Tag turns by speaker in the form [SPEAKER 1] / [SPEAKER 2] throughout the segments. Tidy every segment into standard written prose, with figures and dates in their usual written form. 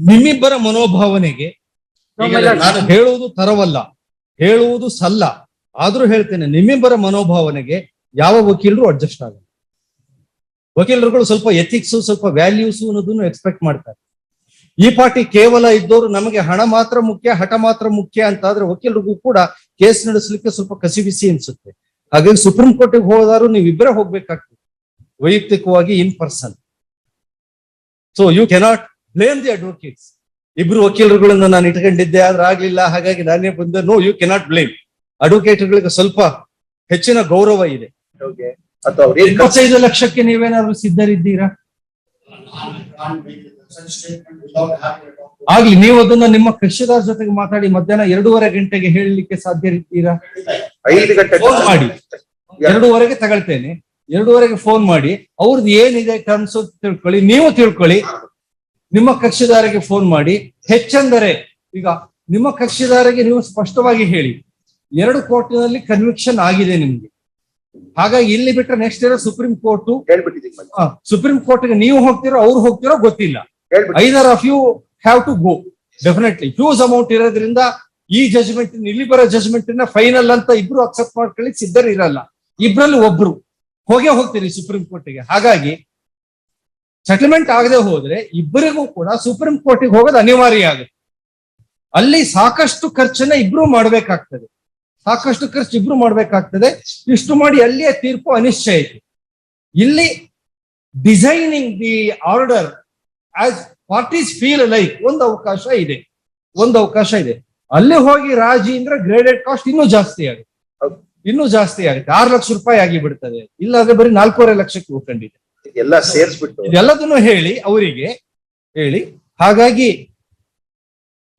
[SPEAKER 1] ನಿಮ್ಮಿಬ್ಬರ ಮನೋಭಾವನೆಗೆ ನಾನು ಹೇಳುವುದು ತರವಲ್ಲ, ಹೇಳುವುದು ಸಲ್ಲ, ಆದ್ರೂ ಹೇಳ್ತೇನೆ, ನಿಮ್ಮಿಬ್ಬರ ಮನೋಭಾವನೆಗೆ ಯಾವ ವಕೀಲರು ಅಡ್ಜಸ್ಟ್ ಆಗಲ್ಲ. ವಕೀಲರುಗಳು ಸ್ವಲ್ಪ ಎಥಿಕ್ಸ್, ಸ್ವಲ್ಪ ವ್ಯಾಲ್ಯೂಸ್ ಅನ್ನೋದನ್ನು ಎಕ್ಸ್ಪೆಕ್ಟ್ ಮಾಡ್ತಾರೆ. ಈ ಪಾರ್ಟಿ ಕೇವಲ ಇದ್ದವರು ನಮಗೆ ಹಣ ಮಾತ್ರ ಮುಖ್ಯ, ಹಠ ಮಾತ್ರ ಮುಖ್ಯ ಅಂತ ಆದ್ರೆ ವಕೀಲರಿಗೂ ಕೂಡ ಕೇಸ್ ನಡೆಸಲಿಕ್ಕೆ ಸ್ವಲ್ಪ ಕಸಿಬಿಸಿ ಅನ್ಸುತ್ತೆ. ಹಾಗಾಗಿ ಸುಪ್ರೀಂ ಕೋರ್ಟ್ಗೆ ಹೋದಾರು ನೀವಿಬ್ಬರೇ ಹೋಗ್ಬೇಕಾಗ್ತದೆ, ವೈಯಕ್ತಿಕವಾಗಿ in person. So you cannot blame the advocates. ಇಬ್ರು ವಕೀಲರುಗಳನ್ನ ನಾನು ಇಟ್ಕೊಂಡಿದ್ದೆ ಆದ್ರೆ ಆಗ್ಲಿಲ್ಲ, ಹಾಗಾಗಿ ನಾನೇ ಬಂದೆ. No, you cannot blame. ಅಡ್ವೊಕೇಟ್ಗಳಿಗೆ ಸ್ವಲ್ಪ ಹೆಚ್ಚಿನ ಗೌರವ ಇದೆ. 25 ಲಕ್ಷಕ್ಕೆ ನೀವೇನಾದ್ರು ಸಿದ್ಧರಿದ್ದೀರಾ? ಆಗ್ಲಿ, ನೀವು ಅದನ್ನ ನಿಮ್ಮ ಕಕ್ಷಿದಾರ ಜೊತೆಗೆ ಮಾತಾಡಿ ಮಧ್ಯಾಹ್ನ 2:30 ಗಂಟೆಗೆ ಹೇಳಲಿಕ್ಕೆ ಸಾಧ್ಯ ಇರ್ತೀರಾ?
[SPEAKER 2] 5 ಗಂಟೆ
[SPEAKER 1] ಫೋನ್ ಮಾಡಿ, 2:30ಗೆ ತಗೊಳ್ತೇನೆ. 2:30ಗೆ ಫೋನ್ ಮಾಡಿ, ಅವ್ರದ್ದು ಏನಿದೆ ಟರ್ಮ್ಸ್ ತಿಳ್ಕೊಳ್ಳಿ, ನೀವು ತಿಳ್ಕೊಳ್ಳಿ. ನಿಮ್ಮ ಕಕ್ಷಿದಾರಿಗೆ ಫೋನ್ ಮಾಡಿ. ಹೆಚ್ಚೆಂದರೆ ಈಗ ನಿಮ್ಮ ಕಕ್ಷಿದಾರಿಗೆ ನೀವು ಸ್ಪಷ್ಟವಾಗಿ ಹೇಳಿ, 2 ಕೋರ್ಟಿನಲ್ಲಿ ಕನ್ವಿಕ್ಷನ್ ಆಗಿದೆ ನಿಮ್ಗೆ, ಹಾಗಾಗಿ ಇಲ್ಲಿ ಬಿಟ್ಟರೆ ನೆಕ್ಸ್ಟ್ ಇರೋ ಸುಪ್ರೀಂ ಕೋರ್ಟ್. ಸುಪ್ರೀಂ ಕೋರ್ಟ್ಗೆ ನೀವು ಹೋಗ್ತಿರೋ ಅವ್ರು ಹೋಗ್ತಿರೋ ಗೊತ್ತಿಲ್ಲ. Either of you have to go. Definitely huge amount ಇರೋದ್ರಿಂದ ಈ ಜಜ್ಮೆಂಟ್, ಇಲ್ಲಿ ಬರೋ ಜಜ್ಮೆಂಟ್ ಫೈನಲ್ ಅಂತ ಇಬ್ರು ಅಕ್ಸೆಪ್ಟ್ ಮಾಡ್ಕೊಳ್ಳಿ ಸಿದ್ಧರು ಇರಲ್ಲ. ಇಬ್ರಲ್ಲಿ ಒಬ್ರು ಹೋಗೇ ಹೋಗ್ತೀರಿ ಸುಪ್ರೀಂ ಕೋರ್ಟ್ಗೆ. ಹಾಗಾಗಿ ಸೆಟಲ್ಮೆಂಟ್ ಆಗದೆ ಹೋದ್ರೆ ಇಬ್ಬರಿಗೂ ಕೂಡ ಸುಪ್ರೀಂ ಕೋರ್ಟ್ಗೆ ಹೋಗೋದು ಅನಿವಾರ್ಯ ಆಗುತ್ತೆ. ಅಲ್ಲಿ ಸಾಕಷ್ಟು ಖರ್ಚನ್ನ ಇಬ್ರು ಮಾಡ್ಬೇಕಾಗ್ತದೆ, ಸಾಕಷ್ಟು ಖರ್ಚು ಇಬ್ರು ಮಾಡ್ಬೇಕಾಗ್ತದೆ. ಇಷ್ಟು ಮಾಡಿ ಅಲ್ಲಿಯೇ ತೀರ್ಪು ಅನಿಶ್ಚಯ ಇದೆ. ಇಲ್ಲಿ designing the order as parties feel like ಒಂದು ಅವಕಾಶ ಇದೆ, ಅಲ್ಲಿ ಹೋಗಿ ರಾಜಿ ಅಂದ್ರೆ ಗ್ರೇಡೆಡ್ ಕಾಸ್ಟ್ ಇನ್ನೂ ಜಾಸ್ತಿ ಆಗುತ್ತೆ, 6 ಲಕ್ಷ ರೂಪಾಯಿ ಆಗಿ ಬಿಡ್ತದೆ. ಇಲ್ಲಾದ್ರೆ ಬರೀ 4.5 ಲಕ್ಷಕ್ಕೆ ಹೋಗ್ಕೊಂಡಿದೆ.
[SPEAKER 2] ಎಲ್ಲ ಸೇರಿಸ್ಬಿಟ್ಟು
[SPEAKER 1] ಇದೆಲ್ಲದನ್ನು ಹೇಳಿ ಅವರಿಗೆ ಹೇಳಿ. ಹಾಗಾಗಿ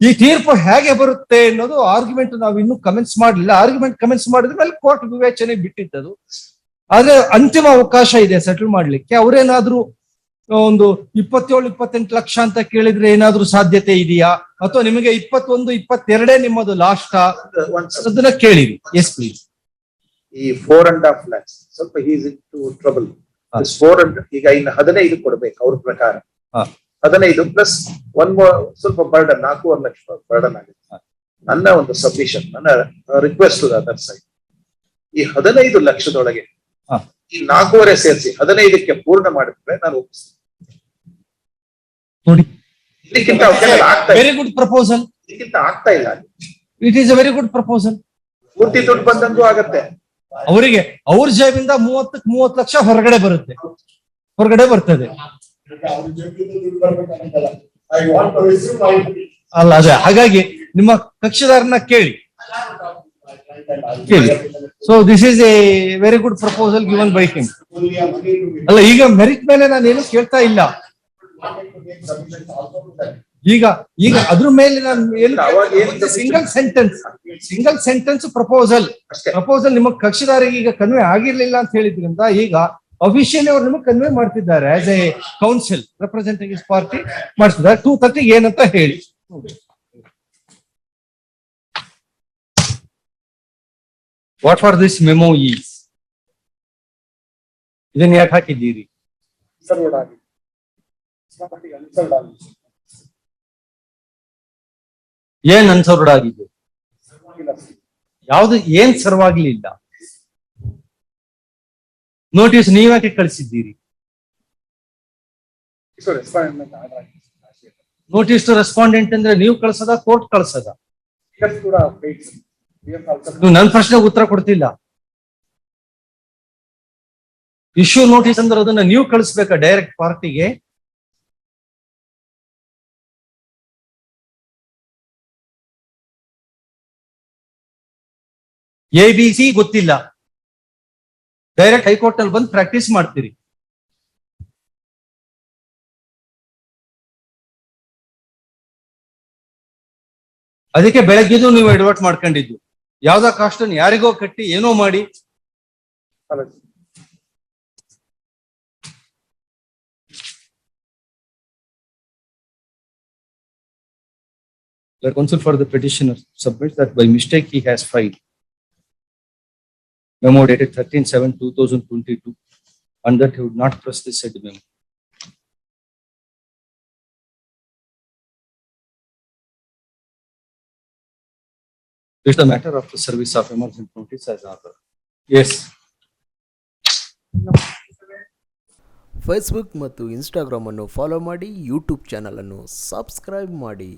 [SPEAKER 1] ಈ ತೀರ್ಪು ಹೇಗೆ ಬರುತ್ತೆ ಅನ್ನೋದು ಆರ್ಗ್ಯುಮೆಂಟ್ ನಾವು ಇನ್ನೂ ಕಮೆಂಟ್ಸ್ ಮಾಡಲಿಲ್ಲ. ಆರ್ಗ್ಯುಮೆಂಟ್ ಕಮೆಂಟ್ಸ್ ಮಾಡಿದ ಮೇಲೆ ಕೋರ್ಟ್ ವಿವೇಚನೆ ಬಿಟ್ಟಿದ್ದದು. ಆದ್ರೆ ಅಂತಿಮ ಅವಕಾಶ ಇದೆ ಸೆಟಲ್ ಮಾಡ್ಲಿಕ್ಕೆ. ಅವರೇನಾದ್ರೂ ಒಂದು 27-28 ಲಕ್ಷ ಅಂತ ಕೇಳಿದ್ರೆ ಏನಾದ್ರೂ ಸಾಧ್ಯತೆ ಇದೆಯಾ, ಅಥವಾ ನಿಮಗೆ 21-22 ನಿಮ್ಮದು ಲಾಸ್ಟ್ ಅದನ್ನ ಕೇಳಿರಿ. Yes please.
[SPEAKER 2] ಈ 4.5 lakhs ಸ್ವಲ್ಪ ಈಸ್ ಇನ್ ಟು ಟ್ರಬಲ್. 4 ಈಗ ಇನ್ನು 15 ಕೊಡ್ಬೇಕು ಅವ್ರ ಪ್ರಕಾರ. 15 ಪ್ಲಸ್ ಸ್ವಲ್ಪ ಬರ್ಡನ್, 4.5 ಲಕ್ಷ ಬರ್ಡನ್ ಆಗುತ್ತೆ. ನನ್ನ ಒಂದು ಸಬ್ಮಿಷನ್, ನನ್ನ ರಿಕ್ವೆಸ್ಟ್ ಅದರ್ ಸೈಡ್, ಈ 15 ಲಕ್ಷದೊಳಗೆ ಈ 4.5 ಸೇರಿಸಿ 15ಕ್ಕೆ ಪೂರ್ಣ ಮಾಡಿದ್ರೆ ನಾನು ಒಪ್ಪಿಸ್ತೀನಿ.
[SPEAKER 1] ನೋಡಿ,
[SPEAKER 2] ಇದಕ್ಕಿಂತ
[SPEAKER 1] ವೆರಿ ಗುಡ್ ಪ್ರಪೋಸಲ್.
[SPEAKER 2] ಇದಕ್ಕಿಂತ ಆಗ್ತಾ ಇಲ್ಲ.
[SPEAKER 1] It is a very good proposal.
[SPEAKER 2] ಪೂರ್ತಿ ದುಡ್ಡು ಬಂದಂಗೂ ಆಗತ್ತೆ
[SPEAKER 1] ಅವರಿಗೆ. ಅವ್ರ ಜೇಬಿಂದ 30 ಲಕ್ಷ ಹೊರಗಡೆ ಬರ್ತದೆ. ಅಲ್ಲ, ಅದೇ ಹಾಗಾಗಿ ನಿಮ್ಮ ಕಕ್ಷಿದಾರನ ಕೇಳಿ. So this is A very good proposal given by him. ಅಲ್ಲ, ಈಗ ಮೆರಿಟ್ ಮೇಲೆ ನಾನೇನು ಕೇಳ್ತಾ ಇಲ್ಲ. ಈಗ ಅದ್ರ ಮೇಲೆ ನಾನು ಏನು ಸಿಂಗಲ್ ಸೆಂಟೆನ್ಸ್ ಪ್ರಪೋಸಲ್ ನಿಮ್ಮ ಕಕ್ಷಿದಾರಿಗೆ ಈಗ ಕನ್ವೆ ಆಗಿರ್ಲಿಲ್ಲ ಅಂತ ಹೇಳಿದ್ರಿಂದ ಈಗ ಅಫಿಷಿಯಲಿ ಅವ್ರು ನಿಮಗೆ ಕನ್ವೆ ಮಾಡ್ತಿದ್ದಾರೆ. As a council representative party ಮಾಡ್ತಿದ್ದಾರೆ. 230 ಏನಂತ ಹೇಳಿ. What for this memo is, ಇದನ್ನ ಯಾಕೆ ಹಾಕಿದ್ದೀರಿ? ಏನ್ ಅನ್ಸರ್ಡ್ ಆಗಿದೆ? ಯಾವ್ದು ಏನ್ ಸರ್ವಾಗ್ಲಿಲ್ಲ? ನೋಟಿಸ್ ನೀವ್ಯಾಕೆ ಕಳಿಸಿದ್ದೀರಿ? ನೋಟಿಸ್ ಟು ರೆಸ್ಪಾಂಡೆಂಟ್ ಅಂದ್ರೆ ನೀವು ಕಳ್ಸದ, ಕೋರ್ಟ್ ಕಳ್ಸದ? ನೀವು ನನ್ನ ಪ್ರಶ್ನೆಗೆ ಉತ್ತರ ಕೊಡ್ತಿಲ್ಲ. ಇಶ್ಯೂ ನೋಟಿಸ್ ಅಂದ್ರೆ ಅದನ್ನ ನೀವು ಕಳಿಸ್ಬೇಕಾ ಡೈರೆಕ್ಟ್ ಪಾರ್ಟಿಗೆ? ABC ಗೊತ್ತಿಲ್ಲ, ಡೈರೆಕ್ಟ್ ಹೈಕೋರ್ಟ್ ನಲ್ಲಿ ಬಂದು ಪ್ರಾಕ್ಟೀಸ್ ಮಾಡ್ತೀರಿ. ಅದಕ್ಕೆ ಬೆಳಗ್ಗೆದು ನೀವು ಎಡವಟ್ ಮಾಡ್ಕೊಂಡಿದ್ದು. ಯಾವ್ದೋ ಕಾಸ್ಟ್ ಅನ್ನು ಯಾರಿಗೋ ಕಟ್ಟಿ ಏನೋ ಮಾಡಿ. The counsel for the petitioner submits that by mistake he has filed memo dated 13/7/2022 and that he would not press the said memo. It's the matter of the service of emergency notice as order. Yes.
[SPEAKER 3] Facebook ಮತ್ತು ಇನ್ಸ್ಟಾಗ್ರಾಮನ್ನು follow ಮಾಡಿ, YouTube ಚಾನಲನ್ನು subscribe ಮಾಡಿ.